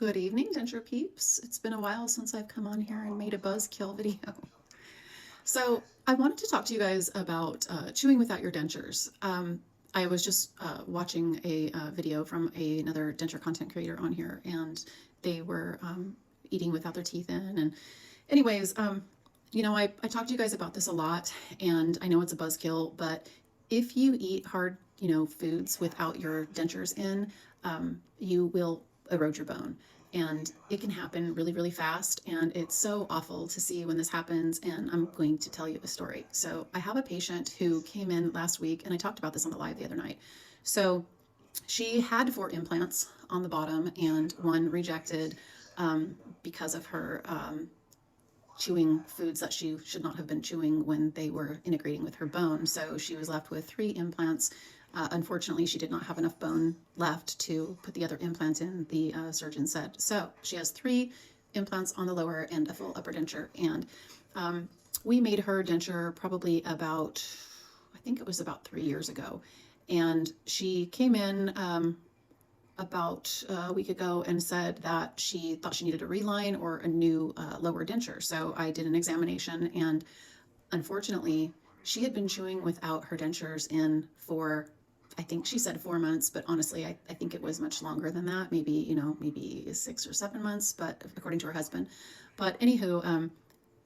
Good evening, denture peeps. It's been a while since I've come on here and made a buzzkill video. So I wanted to talk to you guys about chewing without your dentures. I was just watching a video from another denture content creator on here, and they were eating without their teeth in. And anyways, I talked to you guys about this a lot, and I know it's a buzzkill, but if you eat hard, foods without your dentures in, you will erode your bone. And it can happen really, really fast. And it's so awful to see when this happens. And I'm going to tell you a story. So I have a patient who came in last week, and I talked about this on the live the other night. So she had 4 implants on the bottom and 1 rejected because of her chewing foods that she should not have been chewing when they were integrating with her bone. So she was left with 3 implants. Unfortunately, she did not have enough bone left to put the other implant in, the surgeon said. So she has 3 implants on the lower and a full upper denture. And we made her denture probably about, I think it was about 3 years ago. And she came in about a week ago and said that she thought she needed a reline or a new lower denture. So I did an examination, and unfortunately, she had been chewing without her dentures in for, I think she said 4 months, but honestly, I think it was much longer than that. Maybe 6 or 7 months, but according to her husband. But anywho,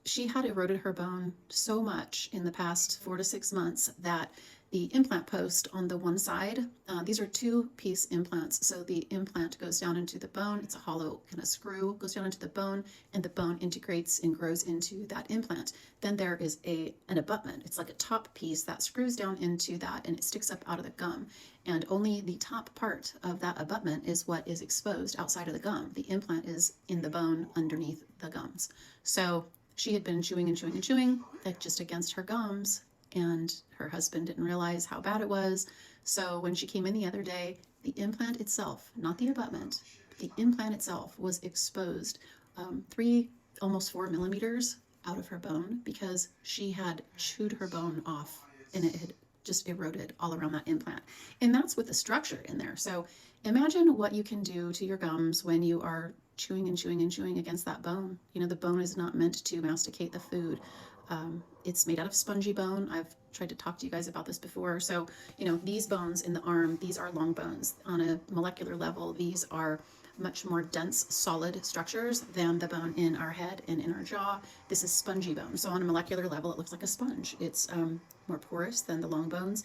she had eroded her bone so much in the past 4 to 6 months that the implant post on the one side, these are 2-piece implants. So the implant goes down into the bone. It's a hollow kind of screw, goes down into the bone, and the bone integrates and grows into that implant. Then there is an abutment. It's like a top piece that screws down into that, and it sticks up out of the gum. And only the top part of that abutment is what is exposed outside of the gum. The implant is in the bone underneath the gums. So she had been chewing and chewing and chewing, just against her gums, and her husband didn't realize how bad it was. So when she came in the other day, the implant itself, not the abutment, the implant itself was exposed 3, almost 4 millimeters out of her bone because she had chewed her bone off, and it had just eroded all around that implant. And that's with the structure in there. So imagine what you can do to your gums when you are chewing and chewing and chewing against that bone. The bone is not meant to masticate the food. It's made out of spongy bone. I've tried to talk to you guys about this before. So, these bones in the arm, these are long bones. On a molecular level, these are much more dense, solid structures than the bone in our head and in our jaw. This is spongy bone. So on a molecular level, it looks like a sponge. It's more porous than the long bones.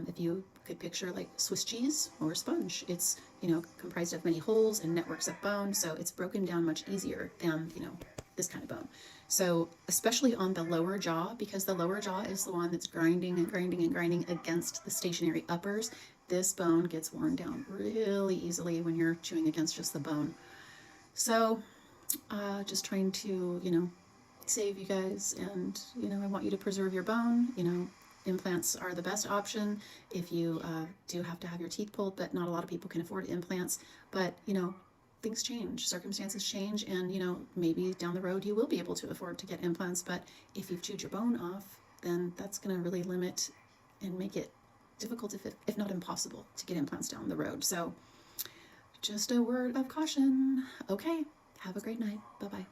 If you could picture like Swiss cheese or a sponge, it's, comprised of many holes and networks of bone. So it's broken down much easier than, this kind of bone. So especially on the lower jaw, because the lower jaw is the one that's grinding and grinding and grinding against the stationary uppers, this bone gets worn down really easily when you're chewing against just the bone. So just trying to, save you guys, and, I want you to preserve your bone. Implants are the best option if you do have to have your teeth pulled, but not a lot of people can afford implants. But, things change, circumstances change, and maybe down the road you will be able to afford to get implants. But if you've chewed your bone off, then that's going to really limit and make it difficult, if not impossible, to get implants down the road. So just a word of caution. Okay, have a great night. Bye-bye.